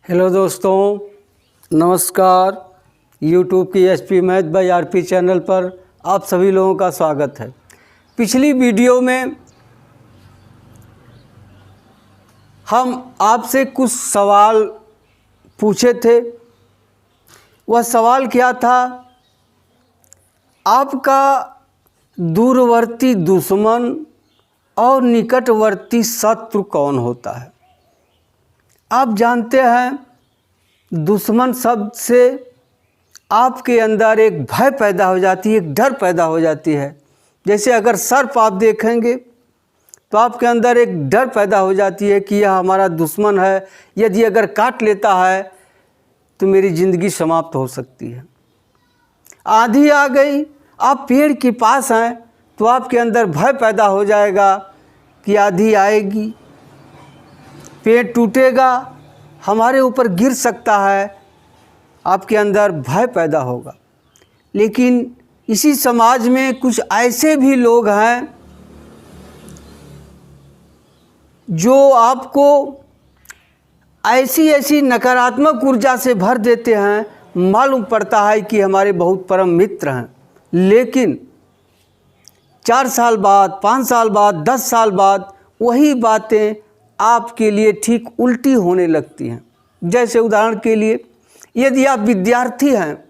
Hello दोस्तों, नमस्कार। YouTube की SP math by RP channel पर आप सभी लोगों का स्वागत है। पिछली वीडियो में हम आपसे कुछ सवाल पूछे थे। वह सवाल क्या था? आपका दूरवर्ती दुश्मन और निकटवर्ती शत्रु कौन होता है? आप जानते हैं दुश्मन शब्द से आपके अंदर एक भय पैदा हो जाती है, एक डर पैदा हो जाती है। जैसे अगर सर्प आप देखेंगे तो आपके अंदर एक डर पैदा हो जाती है कि यह हमारा दुश्मन है, यदि अगर काट लेता है तो मेरी ज़िंदगी समाप्त हो सकती है। आंधी आ गई, आप पेड़ के पास हैं तो आपके अंदर भय पैदा हो जाएगा कि आंधी आएगी, पेड़ टूटेगा, हमारे ऊपर गिर सकता है, आपके अंदर भय पैदा होगा। लेकिन इसी समाज में कुछ ऐसे भी लोग हैं जो आपको ऐसी ऐसी नकारात्मक ऊर्जा से भर देते हैं, मालूम पड़ता है कि हमारे बहुत परम मित्र हैं, लेकिन 4 साल बाद, 5 साल बाद, 10 साल बाद वही बातें आपके लिए ठीक उल्टी होने लगती हैं। जैसे उदाहरण के लिए, यदि आप विद्यार्थी हैं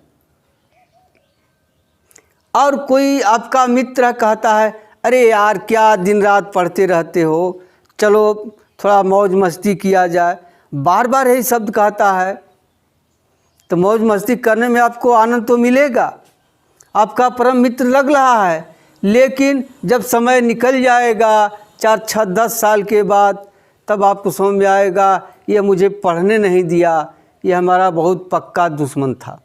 और कोई आपका मित्र कहता है, अरे यार क्या दिन रात पढ़ते रहते हो, चलो थोड़ा मौज मस्ती किया जाए, बार बार यही शब्द कहता है, तो मौज मस्ती करने में आपको आनंद तो मिलेगा, आपका परम मित्र लग रहा है। लेकिन जब समय निकल जाएगा 4, 6, 10 साल के बाद, तब आपको समझ में आएगा यह मुझे पढ़ने नहीं दिया, यह हमारा बहुत पक्का दुश्मन था।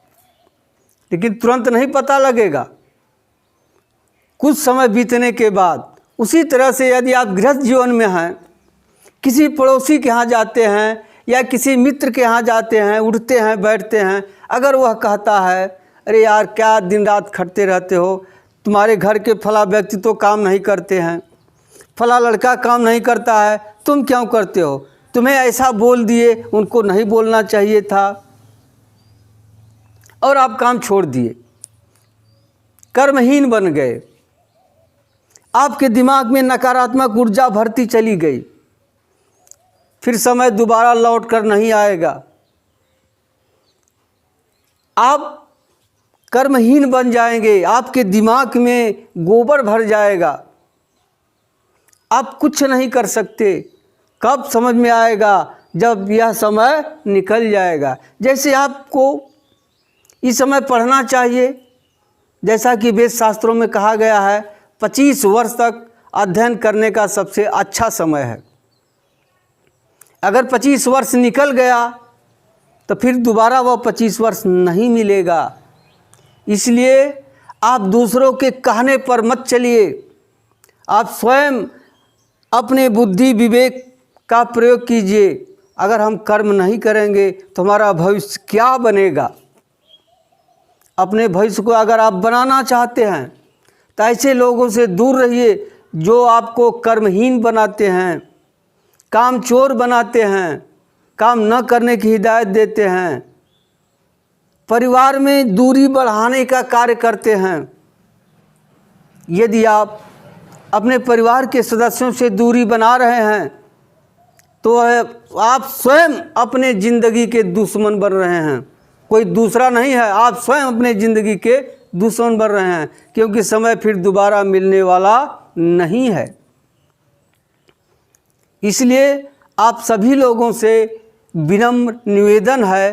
लेकिन तुरंत नहीं पता लगेगा, कुछ समय बीतने के बाद। उसी तरह से यदि आप गृहस्थ जीवन में हैं, किसी पड़ोसी के यहाँ जाते हैं या किसी मित्र के यहाँ जाते हैं, उठते हैं बैठते हैं, अगर वह कहता है, अरे यार क्या दिन रात खटते रहते हो, तुम्हारे घर के फला व्यक्ति तो काम नहीं करते हैं, फला लड़का काम नहीं करता है, तुम क्यों करते हो, तुम्हें ऐसा बोल दिए, उनको नहीं बोलना चाहिए था, और आप काम छोड़ दिए, कर्महीन बन गए, आपके दिमाग में नकारात्मक ऊर्जा भरती चली गई, फिर समय दोबारा लौट कर नहीं आएगा। आप कर्महीन बन जाएंगे, आपके दिमाग में गोबर भर जाएगा, आप कुछ नहीं कर सकते। कब समझ में आएगा? जब यह समय निकल जाएगा। जैसे आपको इस समय पढ़ना चाहिए, जैसा कि वेद शास्त्रों में कहा गया है, 25 वर्ष तक अध्ययन करने का सबसे अच्छा समय है। अगर 25 वर्ष निकल गया तो फिर दोबारा वह 25 वर्ष नहीं मिलेगा। इसलिए आप दूसरों के कहने पर मत चलिए, आप स्वयं अपने बुद्धि विवेक का प्रयोग कीजिए। अगर हम कर्म नहीं करेंगे तो हमारा भविष्य क्या बनेगा? अपने भविष्य को अगर आप बनाना चाहते हैं तो ऐसे लोगों से दूर रहिए जो आपको कर्महीन बनाते हैं, काम चोर बनाते हैं, काम न करने की हिदायत देते हैं, परिवार में दूरी बढ़ाने का कार्य करते हैं। यदि आप अपने परिवार के सदस्यों से दूरी बना रहे हैं तो आप स्वयं अपने ज़िंदगी के दुश्मन बन रहे हैं, कोई दूसरा नहीं है, आप स्वयं अपने ज़िंदगी के दुश्मन बन रहे हैं, क्योंकि समय फिर दोबारा मिलने वाला नहीं है। इसलिए आप सभी लोगों से विनम्र निवेदन है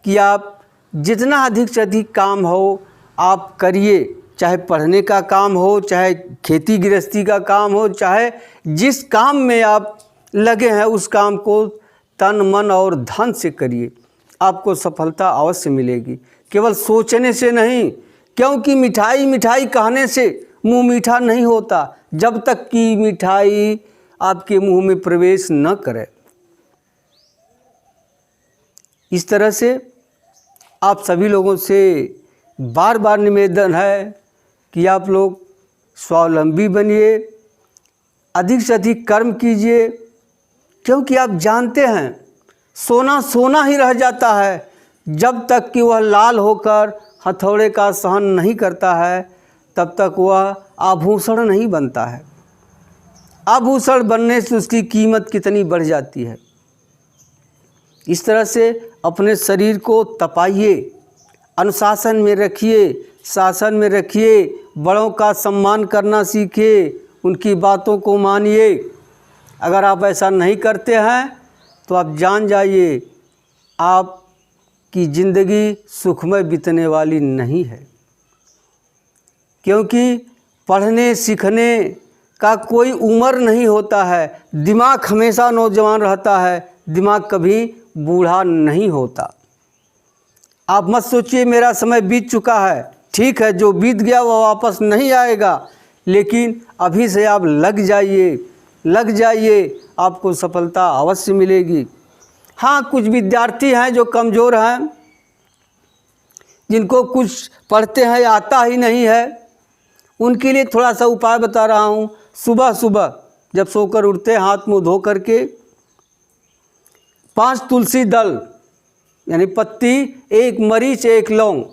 कि आप जितना अधिक से अधिक काम हो आप करिए, चाहे पढ़ने का काम हो, चाहे खेती गृहस्थी का काम हो, चाहे जिस काम में आप लगे हैं उस काम को तन मन और धन से करिए, आपको सफलता अवश्य मिलेगी। केवल सोचने से नहीं, क्योंकि मिठाई मिठाई कहने से मुंह मीठा नहीं होता, जब तक कि मिठाई आपके मुंह में प्रवेश न करे। इस तरह से आप सभी लोगों से बार बार निवेदन है कि आप लोग स्वावलंबी बनिए, अधिक से अधिक कर्म कीजिए, क्योंकि आप जानते हैं सोना सोना ही रह जाता है जब तक कि वह लाल होकर हथौड़े का सहन नहीं करता है, तब तक वह आभूषण नहीं बनता है। आभूषण बनने से उसकी कीमत कितनी बढ़ जाती है। इस तरह से अपने शरीर को तपाइए, अनुशासन में रखिए, शासन में रखिए, बड़ों का सम्मान करना सीखिए, उनकी बातों को मानिए। अगर आप ऐसा नहीं करते हैं तो आप जान जाइए आपकी ज़िंदगी सुखमय बीतने वाली नहीं है, क्योंकि पढ़ने सीखने का कोई उम्र नहीं होता है। दिमाग हमेशा नौजवान रहता है, दिमाग कभी बूढ़ा नहीं होता। आप मत सोचिए मेरा समय बीत चुका है। ठीक है, जो बीत गया वो वापस नहीं आएगा, लेकिन अभी से आप लग जाइए, आपको सफलता अवश्य मिलेगी। हाँ, कुछ विद्यार्थी हैं जो कमज़ोर हैं, जिनको कुछ पढ़ते हैं आता ही नहीं है, उनके लिए थोड़ा सा उपाय बता रहा हूँ। सुबह सुबह जब सोकर उठते हैं, हाथ मुँह धो करके 5 तुलसी दल यानी पत्ती, 1 मरीच, 1 लौंग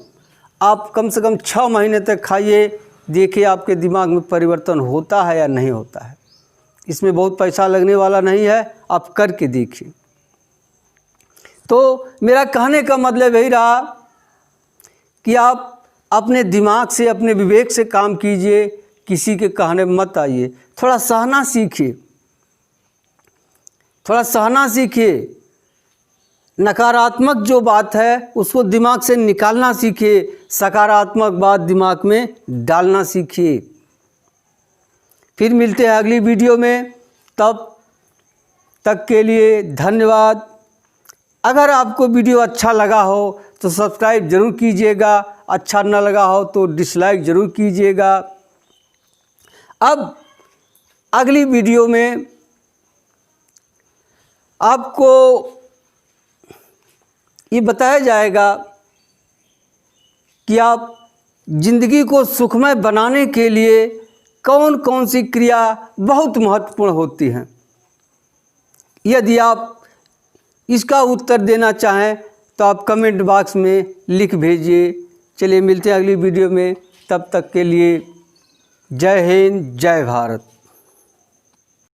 आप कम से कम 6 महीने तक खाइए। देखिए आपके दिमाग में परिवर्तन होता है या नहीं होता है। इसमें बहुत पैसा लगने वाला नहीं है, आप करके देखिए। तो मेरा कहने का मतलब यही रहा कि आप अपने दिमाग से, अपने विवेक से काम कीजिए, किसी के कहने में मत आइए। थोड़ा सहना सीखिए, नकारात्मक जो बात है उसको दिमाग से निकालना सीखिए, सकारात्मक बात दिमाग में डालना सीखिए। फिर मिलते हैं अगली वीडियो में, तब तक के लिए धन्यवाद। अगर आपको वीडियो अच्छा लगा हो तो सब्सक्राइब ज़रूर कीजिएगा, अच्छा न लगा हो तो डिसलाइक ज़रूर कीजिएगा। अब अगली वीडियो में आपको ये बताया जाएगा कि आप ज़िंदगी को सुखमय बनाने के लिए कौन कौन सी क्रिया बहुत महत्वपूर्ण होती हैं। यदि आप इसका उत्तर देना चाहें तो आप कमेंट बॉक्स में लिख भेजिए। चलिए मिलते हैं अगली वीडियो में, तब तक के लिए जय हिंद, जय भारत।